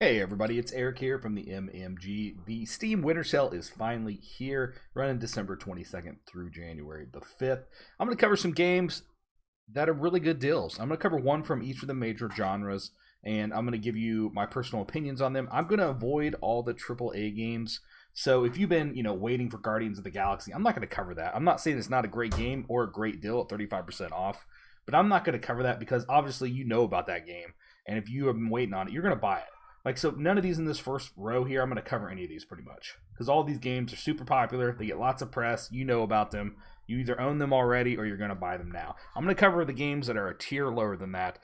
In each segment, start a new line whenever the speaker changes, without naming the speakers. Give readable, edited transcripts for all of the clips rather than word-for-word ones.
Hey everybody, it's Eric here from the MMG. The Steam Winter Sale is finally here, running December 22nd through January the 5th. I'm going to cover some games that are really good deals. I'm going to cover one from each of the major genres, and I'm going to give you my personal opinions on them. I'm going to avoid all the AAA games. So if you've been, waiting for Guardians of the Galaxy, I'm not going to cover that. I'm not saying it's not a great game or a great deal at 35% off, but I'm not going to cover that because obviously you know about that game, and if you have been waiting on it, you're going to buy it. So none of these in this first row here, I'm going to cover any of these pretty much. Because all these games are super popular. They get lots of press. You know about them. You either own them already or you're going to buy them now. I'm going to cover the games that are a tier lower than that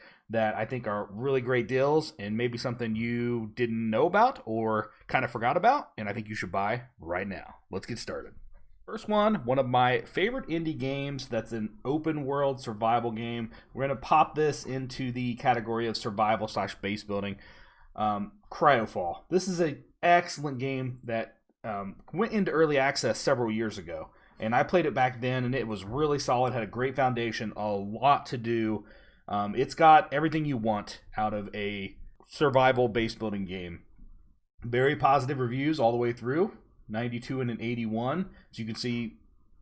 I think are really great deals and maybe something you didn't know about or kind of forgot about. And I think you should buy right now. Let's get started. First one of my favorite indie games that's an open world survival game. We're going to pop this into the category of survival / base building. Cryofall. This is an excellent game that went into early access several years ago, and I played it back then, and it was really solid. Had a great foundation, a lot to do. It's got everything you want out of a survival base building game. Very positive reviews all the way through, 92 and an 81. As you can see,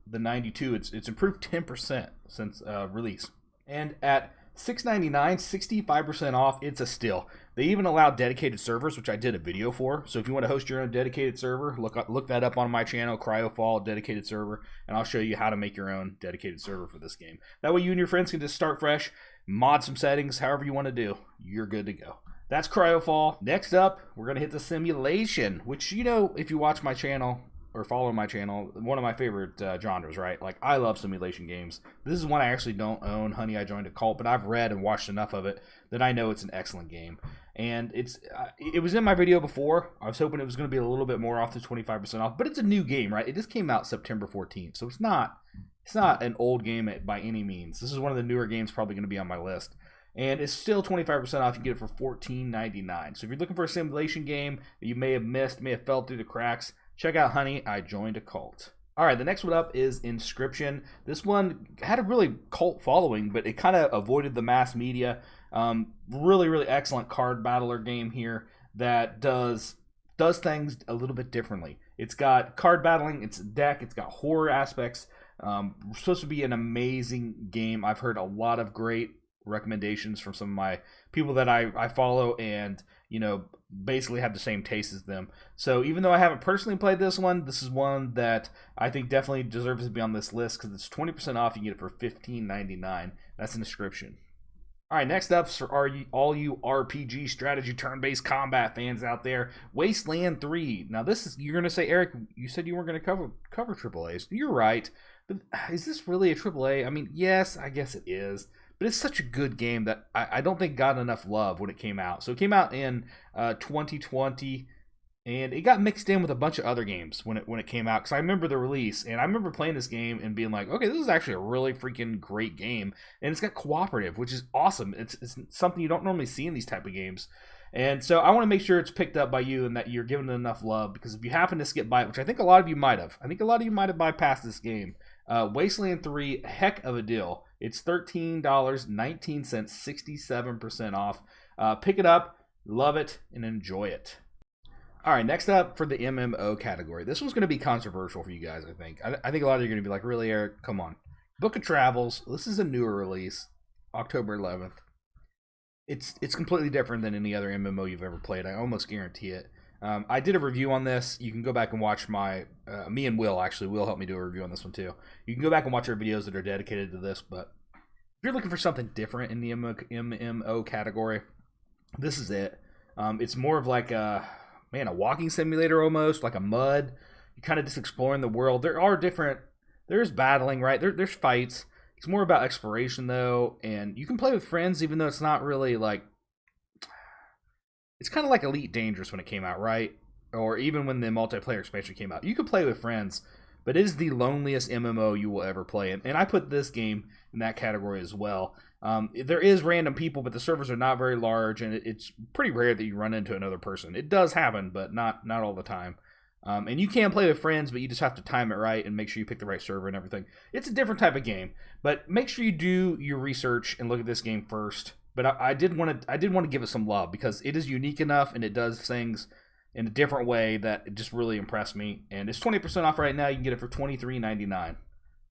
the 92 it's improved 10% since release, and at $6.99, 65% off. It's a steal. They even allow dedicated servers, which I did a video for. So if you want to host your own dedicated server, look that up on my channel, Cryofall dedicated server, and I'll show you how to make your own dedicated server for this game. That way you and your friends can just start fresh, mod some settings, however you want to do. You're good to go. That's Cryofall. Next up, we're going to hit the simulation, which, if you watch my channel or follow my channel, one of my favorite genres, right? Like, I love simulation games. This is one I actually don't own, Honey, I Joined a Cult, but I've read and watched enough of it that I know it's an excellent game. And it was in my video before. I was hoping it was going to be a little bit more off to 25% off, but it's a new game, right? It just came out September 14th, so it's not an old game by any means. This is one of the newer games probably going to be on my list. And it's still 25% off. You get it for $14.99. So if you're looking for a simulation game that you may have missed, may have fell through the cracks, check out Honey, I Joined a Cult. All right, the next one up is Inscription. This one had a really cult following, but it kind of avoided the mass media. Really, really excellent card battler game here that does things a little bit differently. It's got card battling, it's a deck, it's got horror aspects. Supposed to be an amazing game. I've heard a lot of great recommendations from some of my people that I follow and basically have the same taste as them. So even though I haven't personally played this is one that I think definitely deserves to be on this list because it's 20% off. You can get it for $15.99. That's an Inscription. All right, next up for all you RPG strategy turn-based combat fans out there, Wasteland 3. Now you're going to say, Eric, you said you weren't going to cover AAAs. You're right, but is this really a AAA? I mean, yes, I guess it is. But it's such a good game that I don't think got enough love when it came out. So it came out in 2020, and it got mixed in with a bunch of other games when it came out. Because I remember the release, and I remember playing this game and being like, okay, this is actually a really freaking great game. And it's got cooperative, which is awesome. It's something you don't normally see in these type of games. And so I want to make sure it's picked up by you and that you're giving it enough love. Because if you happen to skip by it, which I think a lot of you might have. I think a lot of you might have bypassed this game. Wasteland 3, heck of a deal. It's $13.19, 67% off. Pick it up, love it, and enjoy it. All right, next up for the MMO category. This one's going to be controversial for you guys, I think. I think a lot of you are going to be like, really, Eric? Come on. Book of Travels. This is a newer release, October 11th. It's completely different than any other MMO you've ever played. I almost guarantee it. I did a review on this. You can go back and watch me and Will, actually. Will helped me do a review on this one too. You can go back and watch our videos that are dedicated to this, but if you're looking for something different in the MMO category, this is it. It's more of like a walking simulator almost, like a mud. You're kind of just exploring the world. There's battling, right? There's fights. It's more about exploration though, and you can play with friends even though it's not really like... It's kind of like Elite Dangerous when it came out, right? Or even when the multiplayer expansion came out. You could play with friends, but it is the loneliest MMO you will ever play. And I put this game in that category as well. There is random people, but the servers are not very large, and it's pretty rare that you run into another person. It does happen, but not all the time. And you can play with friends, but you just have to time it right and make sure you pick the right server and everything. It's a different type of game, but make sure you do your research and look at this game first. but I did want to give it some love because it is unique enough and it does things in a different way that it just really impressed me. And it's 20% off right now. You can get it for $23.99.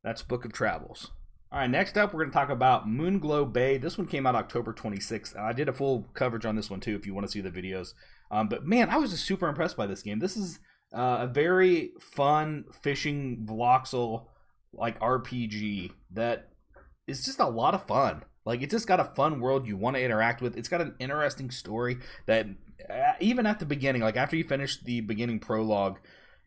That's Book of Travels. All right, next up, we're going to talk about Moonglow Bay. This one came out October 26th. I did a full coverage on this one, too, if you want to see the videos. But, man, I was just super impressed by this game. This is a very fun fishing voxel like RPG that is just a lot of fun. Like, it's just got a fun world you want to interact with. It's got an interesting story that even at the beginning, like after you finish the beginning prologue,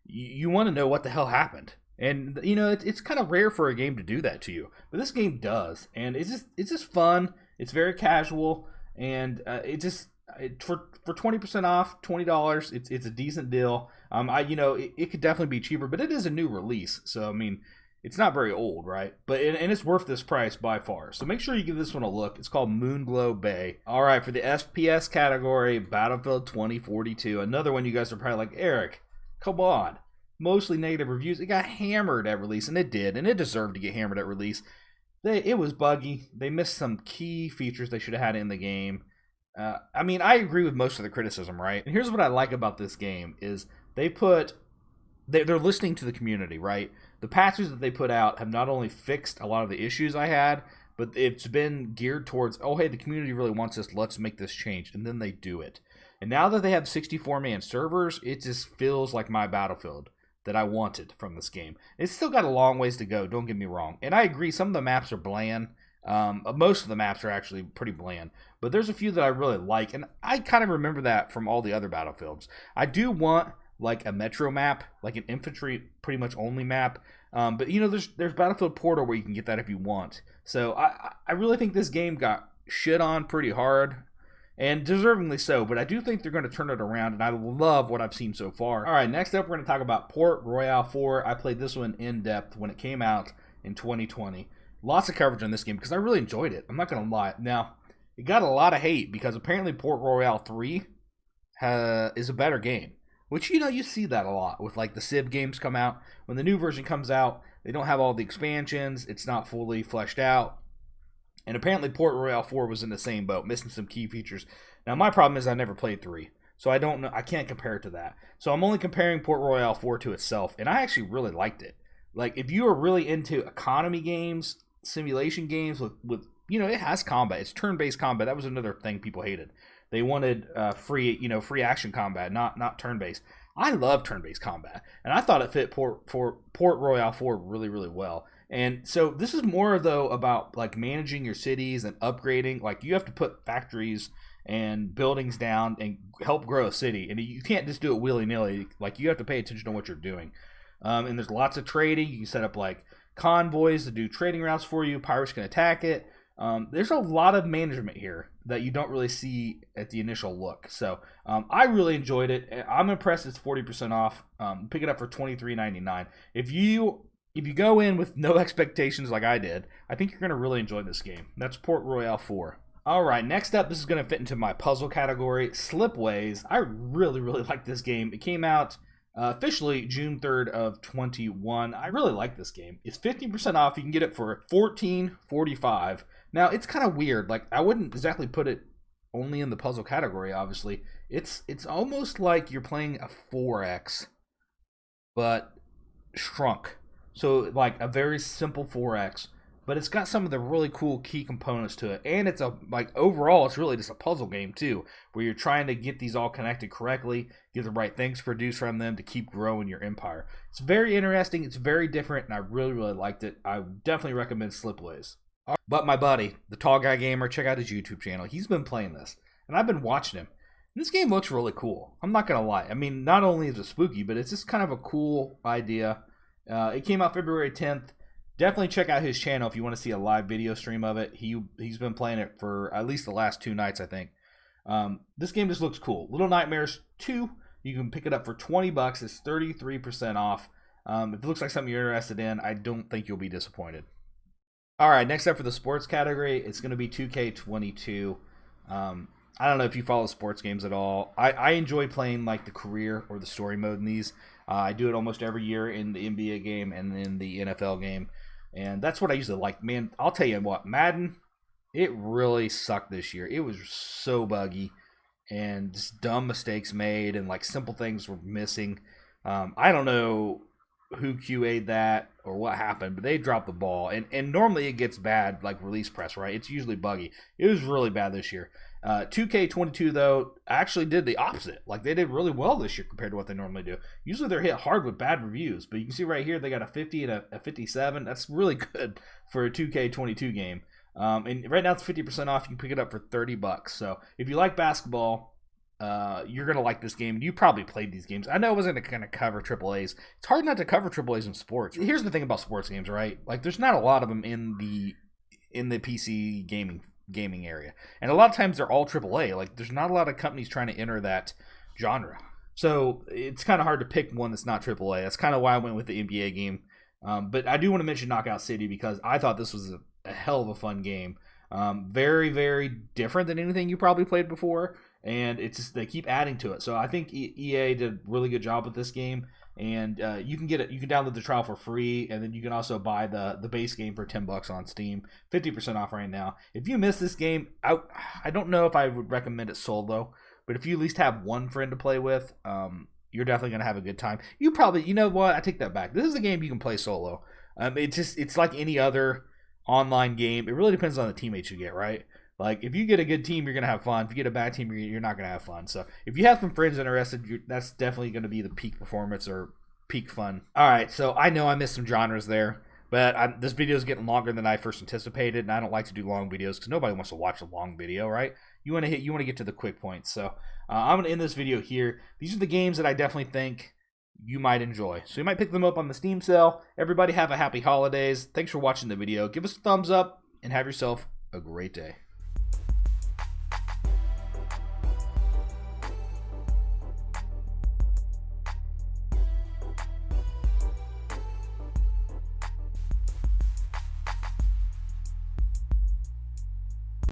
you want to know what the hell happened. And you know it's kind of rare for a game to do that to you, but this game does, and it's just fun. It's very casual, and for 20% off, $20, it's a decent deal. It could definitely be cheaper, but it is a new release, so I mean it's not very old, right? But and it's worth this price by far. So make sure you give this one a look. It's called Moonglow Bay. All right, for the FPS category, Battlefield 2042, another one you guys are probably like, Eric, come on. Mostly negative reviews. It got hammered at release, and it did, and it deserved to get hammered at release. It was buggy. They missed some key features they should have had in the game. I mean, I agree with most of the criticism, right? And here's what I like about this game is they're listening to the community, right? The patches that they put out have not only fixed a lot of the issues I had, but it's been geared towards, oh, hey, the community really wants this. Let's make this change, and then they do it. And now that they have 64-man servers, it just feels like my Battlefield that I wanted from this game. It's still got a long ways to go, don't get me wrong. And I agree, some of the maps are bland. Most of the maps are actually pretty bland. But there's a few that I really like, and I kind of remember that from all the other Battlefields. I do want like a metro map, like an infantry pretty much only map. But you know, there's Battlefield Portal where you can get that if you want. So I really think this game got shit on pretty hard. And deservingly so, but I do think they're going to turn it around, and I love what I've seen so far. All right, next up, we're going to talk about Port Royale 4. I played this one in depth when it came out in 2020. Lots of coverage on this game because I really enjoyed it. I'm not going to lie. Now, it got a lot of hate because apparently Port Royale 3 is a better game, which, you know, you see that a lot with, like, the Civ games come out. When the new version comes out, they don't have all the expansions. It's not fully fleshed out. And apparently Port Royale 4 was in the same boat, missing some key features. Now, my problem is I never played 3, so I don't know. I can't compare it to that. So I'm only comparing Port Royale 4 to itself, and I actually really liked it. Like, if you are really into economy games, simulation games with you know, it has combat. It's turn-based combat. That was another thing people hated. They wanted free action combat, not turn-based. I love turn-based combat, and I thought it fit Port Royale 4 really, really well. And so this is more, though, about like managing your cities and upgrading. Like, you have to put factories and buildings down and help grow a city. And you can't just do it willy-nilly. Like, you have to pay attention to what you're doing. And there's lots of trading. You can set up like convoys to do trading routes for you. Pirates can attack it. There's a lot of management here that you don't really see at the initial look. So I really enjoyed it. I'm impressed it's 40% off. Pick it up for $23.99. If you go in with no expectations like I did, I think you're going to really enjoy this game. That's Port Royale 4. All right, next up, this is going to fit into my puzzle category, Slipways. I really, really like this game. It came out officially June 3rd of 21. I really like this game. It's 15% off. You can get it for $14.45. Now, it's kind of weird. Like, I wouldn't exactly put it only in the puzzle category, obviously. It's almost like you're playing a 4X, but shrunk. So, like, a very simple 4X, but it's got some of the really cool key components to it. And it's overall, it's really just a puzzle game, too, where you're trying to get these all connected correctly, get the right things produced from them to keep growing your empire. It's very interesting, it's very different, and I really, really liked it. I definitely recommend Slipways. But my buddy, the Tall Guy Gamer, check out his YouTube channel. He's been playing this, and I've been watching him. And this game looks really cool. I'm not going to lie. I mean, not only is it spooky, but it's just kind of a cool idea. It came out February 10th. Definitely check out his channel if you want to see a live video stream of it. He's been playing it for at least the last 2 nights, I think. This game just looks cool. Little Nightmares 2, you can pick it up for $20. It's 33% off. If it looks like something you're interested in, I don't think you'll be disappointed. All right, next up for the sports category, it's going to be 2K22. I don't know if you follow sports games at all. I enjoy playing like the career or the story mode in these. I do it almost every year in the NBA game and in the NFL game. And that's what I usually like. Man, I'll tell you what, Madden It really sucked this year. It was so buggy and just dumb mistakes made and like simple things were missing. I don't know who QA'd that or what happened, but they dropped the ball. And normally it gets bad like release press, right? It's usually buggy. It was really bad this year. 2K22 though actually did the opposite. Like they did really well this year compared to what they normally do. Usually they're hit hard with bad reviews, but you can see right here they got a 50 and a 57. That's really good for a 2K22 game. And right now it's 50% off. You can pick it up for $30. So if you like basketball, you're gonna like this game. You probably played these games. I know it wasn't gonna cover AAA's. It's hard not to cover AAA's in sports. Here's the thing about sports games, right? Like there's not a lot of them in the PC gaming area, and a lot of times they're all AAA. Like there's not a lot of companies trying to enter that genre, so it's kind of hard to pick one that's not AAA. That's kind of why I went with the NBA game. But I do want to mention Knockout City because I thought this was a hell of a fun game. Very, very different than anything you probably played before, and it's just, they keep adding to it. So I think EA did a really good job with this game, and you can get it. You can download the trial for free, and then you can also buy the base game for $10 on Steam, 50% off right now. If you miss this game, I don't know if I would recommend it solo, but if you at least have one friend to play with, you're definitely gonna have a good time. You know what? I take that back. This is a game you can play solo. It's like any other online game. It really depends on the teammates you get, right? Like if you get a good team, you're gonna have fun. If you get a bad team, you're not gonna have fun. So if you have some friends interested, that's definitely gonna be the peak performance or peak fun. All right, so I know I missed some genres there, but this video is getting longer than I first anticipated, and I don't like to do long videos because nobody wants to watch a long video, right? You want to get to the quick points. So I'm gonna end this video here. These are the games that I definitely think you might enjoy. So you might pick them up on the Steam sale. Everybody have a happy holidays. Thanks for watching the video. Give us a thumbs up and have yourself a great day.